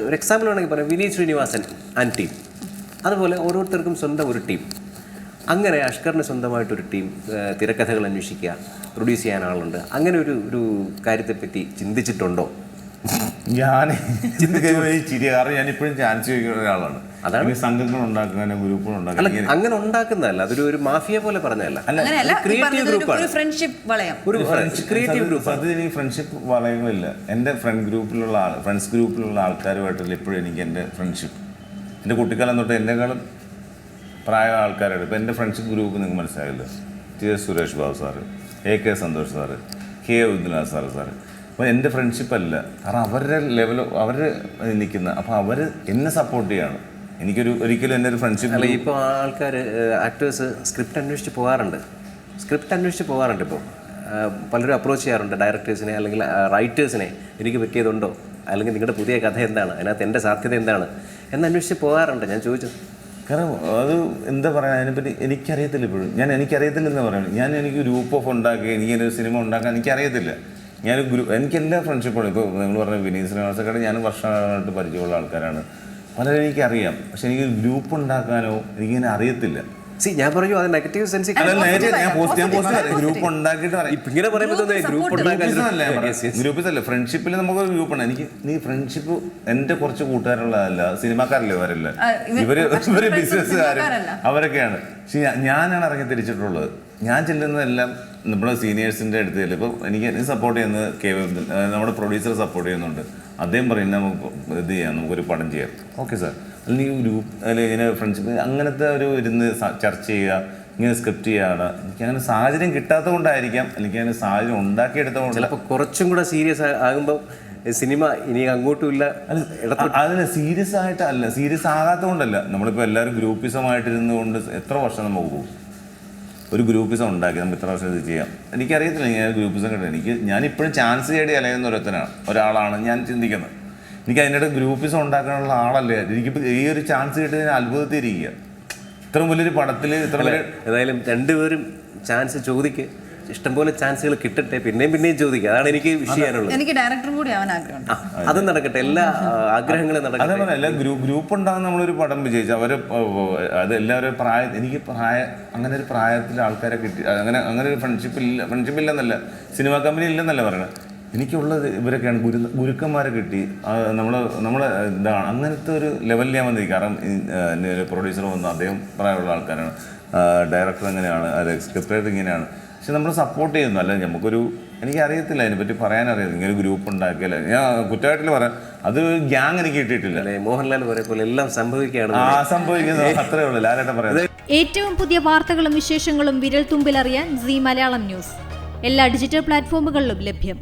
ഒരു എക്സാമ്പിൾ വേണമെങ്കിൽ പറയാം, വിനീത് ശ്രീനിവാസൻ ആൻഡ് ടീം. അതുപോലെ ഓരോരുത്തർക്കും സ്വന്തം ഒരു ടീം. അങ്ങനെ അഷ്കറിന് സ്വന്തമായിട്ടൊരു ടീം, തിരക്കഥകൾ അന്വേഷിക്കുക, പ്രൊഡ്യൂസ് ചെയ്യാൻ ആളുണ്ട്. അങ്ങനെ ഒരു കാര്യത്തെപ്പറ്റി ചിന്തിച്ചിട്ടുണ്ടോ? ഞാൻ ചിരി, കാരണം ഞാനിപ്പോഴും ചാൻസ് ചോദിക്കുന്ന ഒരാളാണ്. അതാണ് സംഘങ്ങൾ ഉണ്ടാക്കാനും ഗ്രൂപ്പുകൾ ഉണ്ടാക്കാനും. അങ്ങനെ ഉണ്ടാക്കുന്നതല്ല, അതൊരു മാഫിയ പോലെ പറഞ്ഞതല്ല. ക്രിയേറ്റീവ് ഗ്രൂപ്പാണ്, ഫ്രണ്ട്ഷിപ്പ് വളയം, ഒരു ക്രിയേറ്റീവ് ഗ്രൂപ്പ്. അത് എനിക്ക് ഫ്രണ്ട്ഷിപ്പ് വളയങ്ങളില്ല. എൻ്റെ ഫ്രണ്ട്സ് ഗ്രൂപ്പിലുള്ള ആൾക്കാരുമായിട്ടുള്ള ഇപ്പോഴും എനിക്ക് എൻ്റെ ഫ്രണ്ട്ഷിപ്പ്, എൻ്റെ കുട്ടിക്കാലം തൊട്ട് എന്നെക്കാളും പ്രായ ആൾക്കാരാണ്. ഇപ്പോൾ എൻ്റെ ഫ്രണ്ട്ഷിപ്പ് ഗ്രൂപ്പ് നിങ്ങൾക്ക് മനസ്സിലായല്ലോ. T S Suresh Babu sir, AK Santhosh sir, K Uddinath sir. അപ്പോൾ എൻ്റെ ഫ്രണ്ട്ഷിപ്പ് അല്ല, കാരണം അവരുടെ ലെവൽ അവർ നിൽക്കുന്ന, അപ്പോൾ അവർ എന്നെ സപ്പോർട്ട് ചെയ്യാണ്. ഒരിക്കലും എൻ്റെ ഒരു ഫ്രണ്ട്ഷിപ്പ് അല്ല. ഇപ്പോൾ ആൾക്കാർ ആക്ടേഴ്സ് സ്ക്രിപ്റ്റ് അന്വേഷിച്ച് പോകാറുണ്ട്. ഇപ്പോൾ പലരും അപ്രോച്ച് ചെയ്യാറുണ്ട് ഡയറക്ടേഴ്സിനെ അല്ലെങ്കിൽ റൈറ്റേഴ്സിനെ. എനിക്ക് പറ്റിയതുണ്ടോ, അല്ലെങ്കിൽ നിങ്ങളുടെ പുതിയ കഥ എന്താണ്, അതിനകത്ത് എൻ്റെ സാധ്യത എന്താണ് എന്ന് അന്വേഷിച്ച് പോകാറുണ്ട്. ഞാൻ ചോദിച്ചത് കാരണം അത് എന്താ പറയുക, അതിനെപ്പറ്റി എനിക്കറിയത്തില്ല ഇപ്പോഴും. എനിക്കറിയത്തില്ലെന്ന് പറയുന്നത്. എനിക്ക് ഗ്രൂപ്പ് ഓഫ് ഉണ്ടാക്കി എനിക്കൊരു സിനിമ ഉണ്ടാക്കാൻ എനിക്കറിയത്തില്ല. എനിക്ക് എല്ലാ ഫ്രണ്ട്ഷിപ്പുകളും, ഇപ്പോൾ നിങ്ങൾ പറഞ്ഞ വിനീത് ശ്രീനിവാസൊക്കെ ഞാൻ വർഷമായിട്ട് പരിചയമുള്ള ആൾക്കാരാണ്. പലരും എനിക്കറിയാം, പക്ഷെ എനിക്ക് ഗ്രൂപ്പ് ഉണ്ടാക്കാനോ എനിക്കിങ്ങനെ അറിയത്തില്ല. ഞാൻ പറഞ്ഞു അത് നെഗറ്റീവ് സെൻസ്. ഗ്രൂപ്പ് ഉണ്ടാക്കിയിട്ട് ഗ്രൂപ്പിസ് അല്ല, ഫ്രണ്ട്ഷിപ്പിൽ നമുക്കൊരു ഗ്രൂപ്പാണ്. നീ ഫ്രണ്ട്ഷിപ്പ് എൻ്റെ കുറച്ച് കൂട്ടുകാരുള്ളതല്ല, സിനിമാക്കാരല്ലേ അവരല്ല, ഇവര് ബിസിനസ്സുകാരും അവരൊക്കെയാണ്. പക്ഷെ ഞാനാണ് ഇറങ്ങി തിരിച്ചിട്ടുള്ളത്. ഞാൻ ചെല്ലുന്നതെല്ലാം നമ്മുടെ സീനിയേഴ്സിൻ്റെ അടുത്ത് ചെല്ലും. ഇപ്പോൾ എനിക്ക് സപ്പോർട്ട് ചെയ്യുന്നത് നമ്മുടെ പ്രൊഡ്യൂസർ സപ്പോർട്ട് ചെയ്യുന്നുണ്ട്. അദ്ദേഹം പറയും നമുക്ക് ഇത് ചെയ്യാം, നമുക്കൊരു പടം ചെയ്യാം. Okay sir. അല്ലെങ്കിൽ ഗ്രൂപ്പ് അല്ലെങ്കിൽ ഇങ്ങനെ ഫ്രണ്ട്ഷിപ്പ് അങ്ങനത്തെ ഒരു ഇരുന്ന് ചർച്ച ചെയ്യുക, ഇങ്ങനെ സ്ക്രിപ്റ്റ് ചെയ്യുകയാണ്. എനിക്കങ്ങനെ സാഹചര്യം കിട്ടാത്തത് കൊണ്ടായിരിക്കാം, എനിക്കങ്ങനെ സാഹചര്യം ഉണ്ടാക്കിയെടുത്തതുകൊണ്ട്. ചിലപ്പോൾ കുറച്ചും കൂടെ സീരിയസ് ആകുമ്പോൾ സിനിമ ഇനി അങ്ങോട്ടും ഇല്ല. അതിന് സീരിയസ് ആയിട്ടല്ല, സീരിയസ് ആകാത്തത് കൊണ്ടല്ല. നമ്മളിപ്പോൾ എല്ലാവരും ഗ്രൂപ്പിസമായിട്ടിരുന്നു കൊണ്ട് എത്ര വർഷം നമുക്ക് പോകും? ഒരു ഗ്രൂപ്പിസം ഉണ്ടാക്കി നമുക്ക് ഇത്ര വർഷം ഇത് ചെയ്യാം. എനിക്കറിയത്തില്ല ഞാൻ ഗ്രൂപ്പിസം കിട്ടും. ഞാനിപ്പോഴും ചാൻസ് തേടി അലയുന്ന ഒരാളാണ് ഞാൻ ചിന്തിക്കുന്നത്. എനിക്ക് അതിൻ്റെ ഗ്രൂപ്പിസം ഉണ്ടാക്കാനുള്ള ആളല്ലേ. എനിക്കിപ്പോൾ ഈ ഒരു ചാൻസ് കിട്ടിയതിന് അത്ഭുതത്തിരിക്കുക. ഇത്ര വലിയൊരു പടത്തിൽ ഏതായാലും രണ്ടുപേരും ചാൻസ് ചോദിക്കുക, ഇഷ്ടംപോലെ ചാൻസുകൾ കിട്ടട്ടെ, പിന്നെയും ചോദിക്കുക. അതാണ് എനിക്ക് വിഷയമാണുള്ളത്. എനിക്ക് ഡയറക്ടറും കൂടി ആവാൻ ആഗ്രഹമുണ്ട്. അത് നടക്കട്ടെ, എല്ലാ ആഗ്രഹങ്ങളും നടക്കട്ടെ. അതേപോലെ എല്ലാ ഗ്രൂപ്പ് ഉണ്ടാകുന്ന നമ്മളൊരു പടം വിജയിച്ചു. അത് എല്ലാവരും അങ്ങനെ ഒരു പ്രായത്തിൽ ആൾക്കാരെ കിട്ടി. അങ്ങനെ ഒരു ഫ്രണ്ട്ഷിപ്പ് ഇല്ലെന്നല്ല, സിനിമാ കമ്പനി ഇല്ലെന്നല്ല പറയണത്. എനിക്കുള്ളത് ഇവരൊക്കെയാണ്. ഗുരുക്കന്മാരെ കിട്ടി. നമ്മളെ ഇതാണ് അങ്ങനത്തെ ഒരു ലെവലിൽ ഞാൻ വന്നിരിക്കും. കാരണം ഒരു പ്രൊഡ്യൂസർ വന്നു, അദ്ദേഹം പ്രായമുള്ള ആൾക്കാരാണ്. ഡയറക്ടർ എങ്ങനെയാണ്, സ്ക്രിപ്റ്റ് റൈറ്റർ ഇങ്ങനെയാണ്. പക്ഷെ നമ്മൾ സപ്പോർട്ട് ചെയ്യുന്നു. അല്ല എനിക്കറിയത്തില്ല, അതിനെപ്പറ്റി പറയാനറിയാം. ഇങ്ങനെ ഒരു ഗ്രൂപ്പ് ഉണ്ടാക്കിയല്ലേ, ഞാൻ കുറ്റമായിട്ടില്ല പറയാം. അത് ഗ്യാങ് എനിക്ക് കിട്ടിയിട്ടില്ല. മോഹൻലാൽ പോലെ എല്ലാം സംഭവിക്കുകയാണ്. സംഭവിക്കുന്നത് അത്രേ ഉള്ളൂ. ലാലേട്ടൻ പറയാം. ഏറ്റവും പുതിയ വാർത്തകളും വിശേഷങ്ങളും വിരൽ തുമ്പിലറിയാൻ സീ മലയാളം ന്യൂസ് എല്ലാ ഡിജിറ്റൽ പ്ലാറ്റ്ഫോമുകളിലും ലഭ്യം.